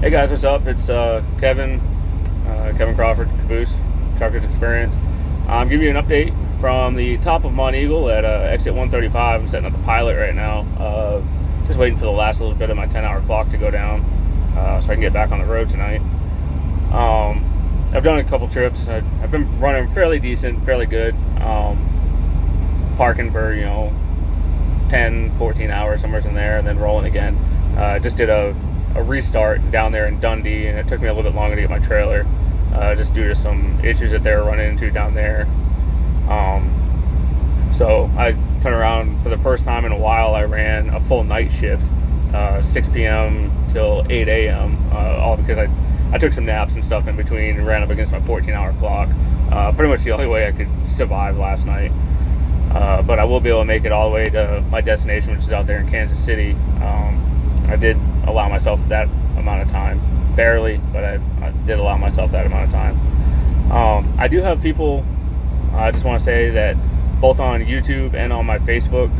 Hey guys, what's up? It's Kevin Crawford, Caboose, Truckers Experience. I'm giving you an update from the top of monteagle at exit 135. I'm setting up the pilot right now. Just waiting for the last little bit of my 10-hour clock to go down so I can get back on the road tonight. I've done a couple trips. I've been running fairly decent, fairly good. Parking for, 10, 14 hours, somewhere in there, and then rolling again. Just did a restart down there in Dundee, and it took me a little bit longer to get my trailer just due to some issues that they were running into down there. So I turned around for the first time in a while. I ran a full night shift, 6 p.m. till 8 a.m. All because I took some naps and stuff in between and ran up against my 14-hour clock. Pretty much the only way I could survive last night. But I will be able to make it all the way to my destination, which is out there in Kansas City. I did allow myself that amount of time, barely, but I did allow myself that amount of time. I do have people, I just want to say that both on YouTube and on my Facebook,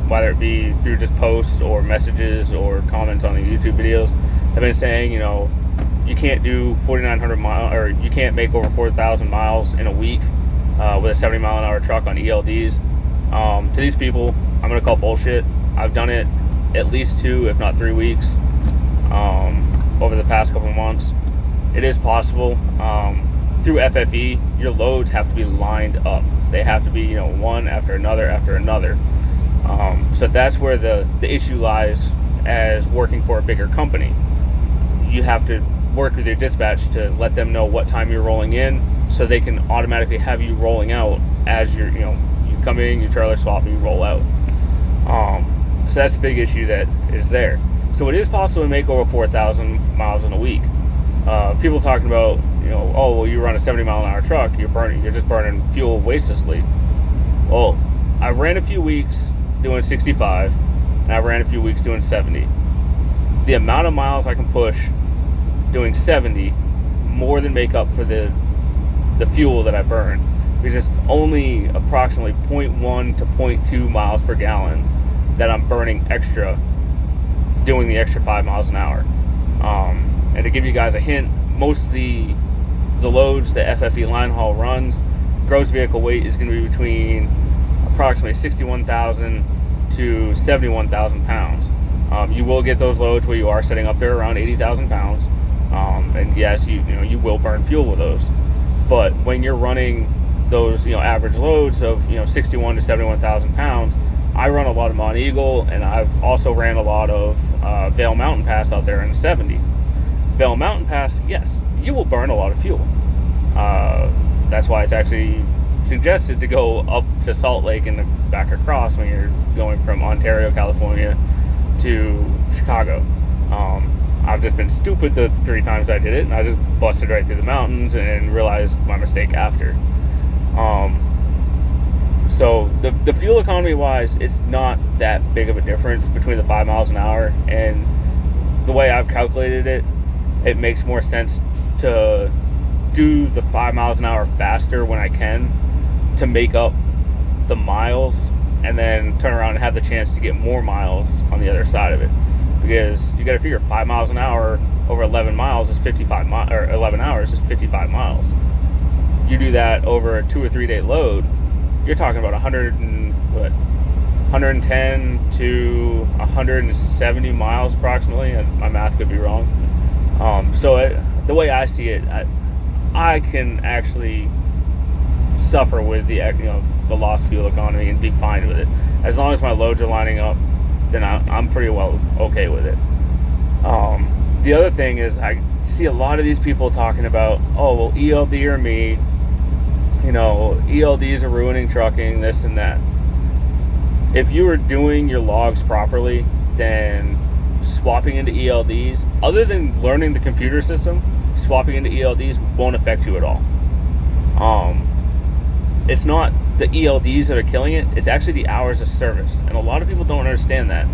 whether it be through just posts or messages or comments on the YouTube videos, have been saying, you can't do 4,900 miles, or you can't make over 4,000 miles in a week with a 70 mile an hour truck on ELDs. To these people, I'm going to call bullshit. I've done it at least 2, if not 3 weeks over the past couple months. It is possible. Through FFE, your loads have to be lined up. They have to be, one after another after another. So that's where the issue lies as working for a bigger company. You have to work with your dispatch to let them know what time you're rolling in, so they can automatically have you rolling out as you come in, your trailer swap, and you roll out. So that's the big issue that is there. So it is possible to make over 4,000 miles in a week. People talking about, oh, well, you run a 70 mile an hour truck, you're just burning fuel wastelessly. Well, I ran a few weeks doing 65, and I ran a few weeks doing 70. The amount of miles I can push doing 70 more than make up for the fuel that I burn, because it's only approximately 0.1 to 0.2 miles per gallon that I'm burning extra doing the extra 5 miles an hour. And to give you guys a hint, most of the loads that FFE line haul runs, gross vehicle weight is going to be between approximately 61,000 to 71,000 pounds. You will get those loads where you are setting up there around 80,000 pounds. And yes, you will burn fuel with those. But when you're running those average loads of 61 to 71,000 pounds, I run a lot of monteagle, and I've also ran a lot of Vail Mountain Pass out there in the 70. Vail Mountain Pass, yes, you will burn a lot of fuel. That's why it's actually suggested to go up to Salt Lake and back across when you're going from Ontario, California to Chicago. I've just been stupid the 3 times I did it, and I just busted right through the mountains and realized my mistake after. So the fuel economy wise, it's not that big of a difference between the 5 miles an hour, and the way I've calculated it, it makes more sense to do the 5 miles an hour faster when I can to make up the miles, and then turn around and have the chance to get more miles on the other side of it. Because you got to figure 5 miles an hour over 11 miles is 55 miles, or 11 hours is 55 miles. You do that over a 2 or 3 day load, you're talking about 110 to 170 miles approximately. And my math could be wrong. The way I see it, I can actually suffer with the lost fuel economy and be fine with it. As long as my loads are lining up, then I'm pretty well okay with it. The other thing is, I see a lot of these people talking about, oh, well, ELD or me, ELDs are ruining trucking, this and that. If you are doing your logs properly, then swapping into ELDs, other than learning the computer system, swapping into ELDs won't affect you at all. It's not the ELDs that are killing it, it's actually the hours of service. And a lot of people don't understand that.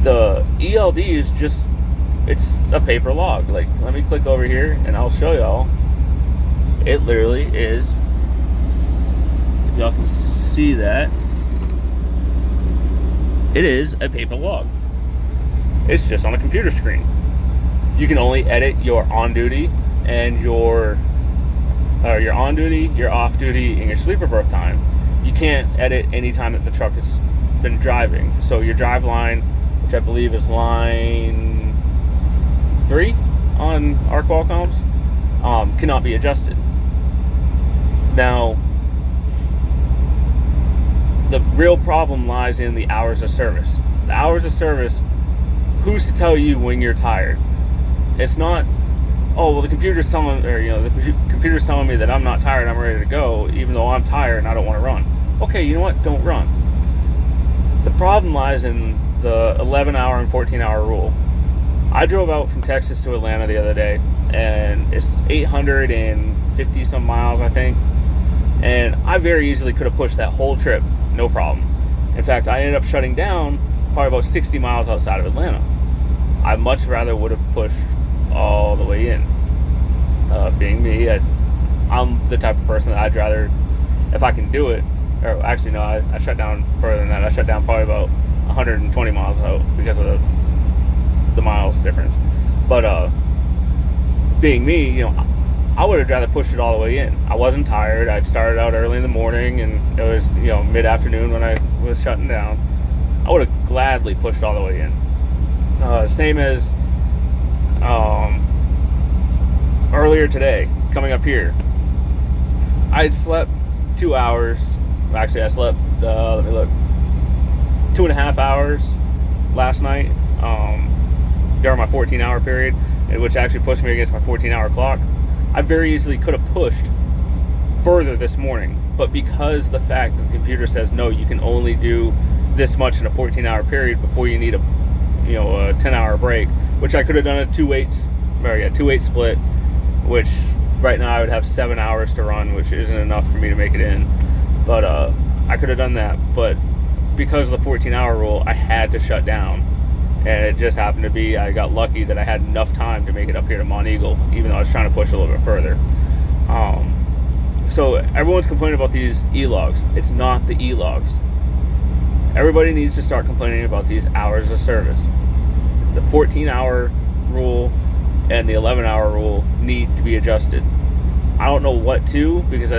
The ELD is just, it's a paper log. Like, let me click over here and I'll show y'all. It literally is, if y'all can see that, it is a paper log. It's just on a computer screen. you can only edit your on duty and your on duty, your off duty, and your sleeper berth time. You can't edit any time that the truck has been driving. So your drive line, which I believe is line 3 on our Qualcomms, cannot be adjusted. Now, the real problem lies in the hours of service. The hours of service, who's to tell you when you're tired? It's not, oh, well, the computer's telling me that I'm not tired, I'm ready to go, even though I'm tired and I don't want to run. Okay, you know what? Don't run. The problem lies in the 11-hour and 14-hour rule. I drove out from Texas to Atlanta the other day, and it's 850 some miles, I think. And I very easily could have pushed that whole trip, no problem. In fact, I ended up shutting down probably about 60 miles outside of Atlanta. I much rather would have pushed all the way in. Being me, I'm the type of person that I'd rather, if I can do it, or actually no, I shut down further than that. I shut down probably about 120 miles out because of the miles difference. But being me, you know, I would have rather pushed it all the way in. I wasn't tired. I'd started out early in the morning, and it was, you know, mid-afternoon when I was shutting down. I would have gladly pushed all the way in. Same as earlier today, coming up here, I'd slept 2 hours. Actually, I slept, let me look, 2.5 hours last night during my 14-hour period, which actually pushed me against my 14-hour clock. I very easily could have pushed further this morning, but because the fact that the computer says, no, you can only do this much in a 14-hour period before you need a 10-hour break, which I could have done a 2-8 split, which right now I would have 7 hours to run, which isn't enough for me to make it in. But I could have done that, but because of the 14-hour rule, I had to shut down. And it just happened to be, I got lucky that I had enough time to make it up here to Monteagle, even though I was trying to push a little bit further. So everyone's complaining about these e-logs. It's not the e-logs. Everybody needs to start complaining about these hours of service. The 14-hour rule and the 11-hour rule need to be adjusted. I don't know what to, because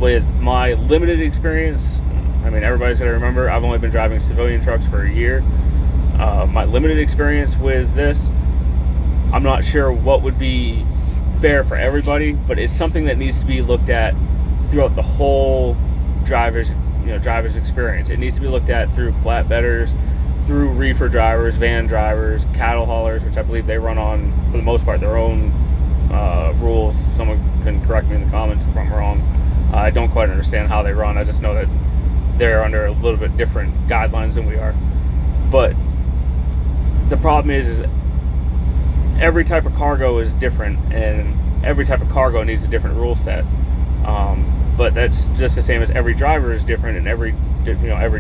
with my limited experience, I mean, everybody's got to remember, I've only been driving civilian trucks for a year. My limited experience with this, I'm not sure what would be fair for everybody, but it's something that needs to be looked at throughout the whole driver's experience. It needs to be looked at through flatbedders, through reefer drivers, van drivers, cattle haulers, which I believe they run on, for the most part, their own rules. Someone can correct me in the comments if I'm wrong. I don't quite understand how they run. I just know that they're under a little bit different guidelines than we are. But the problem is every type of cargo is different, and every type of cargo needs a different rule set. But that's just the same as every driver is different, and every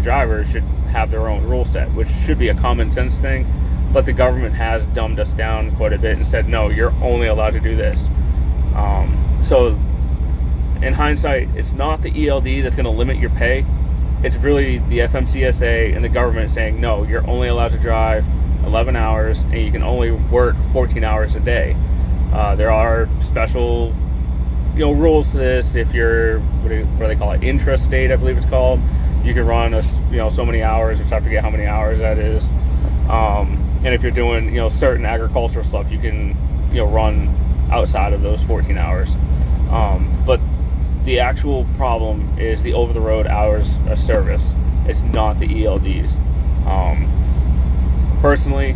driver should have their own rule set, which should be a common sense thing. But the government has dumbed us down quite a bit and said, no, you're only allowed to do this. So in hindsight, it's not the ELD that's going to limit your pay. It's really the FMCSA and the government saying, no, you're only allowed to drive 11 hours and you can only work 14 hours a day. There are special rules to this. If you're, what do they call it, intrastate, I believe it's called, you can run so many hours, which I forget how many hours that is. And if you're doing certain agricultural stuff, you can run outside of those 14 hours. But the actual problem is the over-the-road hours of service. It's not the ELDs. Personally,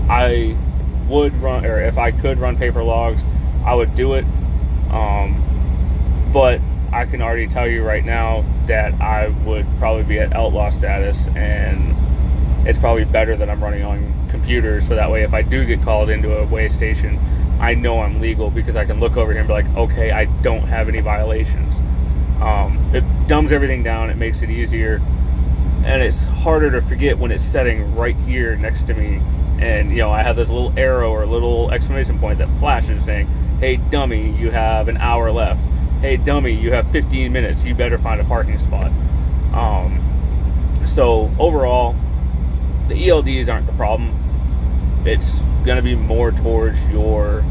I would run, or if I could run paper logs, I would do it. But I can already tell you right now that I would probably be at outlaw status, and it's probably better that I'm running on computers, so that way if I do get called into a weigh station, I know I'm legal, because I can look over here and be like, okay, I don't have any violations. It dumbs everything down, it makes it easier, and it's harder to forget when it's setting right here next to me, and I have this little arrow or little exclamation point that flashes saying, hey dummy, you have an hour left. Hey dummy, you have 15 minutes, you better find a parking spot. So overall, the ELDs aren't the problem. it's going to be more towards your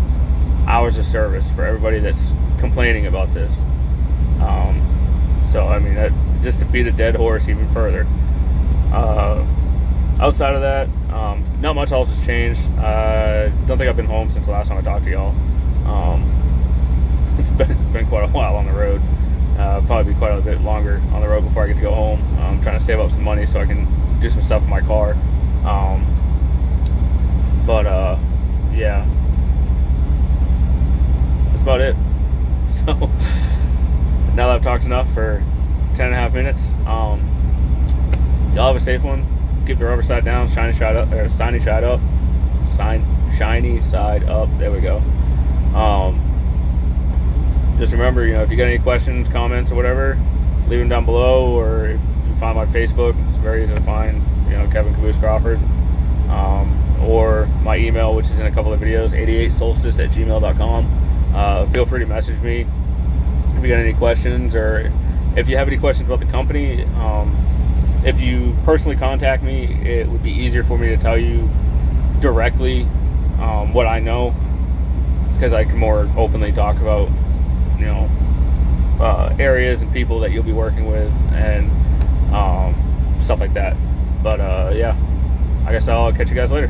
hours of service for everybody that's complaining about this. So I mean, just to beat a dead horse even further. Outside of that, not much else has changed. Don't think I've been home since the last time I talked to y'all. It's been quite a while on the road. Probably be quite a bit longer on the road before I get to go home. I'm trying to save up some money so I can do some stuff in my car. Yeah, that's about it. So now that I've talked enough for 10.5 minutes, y'all have a safe one. Keep the rubber side down, shiny side up. There we go. Just remember, if you got any questions, comments, or whatever, leave them down below, or if you find my Facebook, it's very easy to find, Kevin Caboose Crawford, or my email, which is in a couple of videos, 88solstice@gmail.com. Feel free to message me if you got any questions, or if you have any questions about the company. If you personally contact me, it would be easier for me to tell you directly what I know, because I can more openly talk about areas and people that you'll be working with and stuff like that. But yeah, I guess I'll catch you guys later.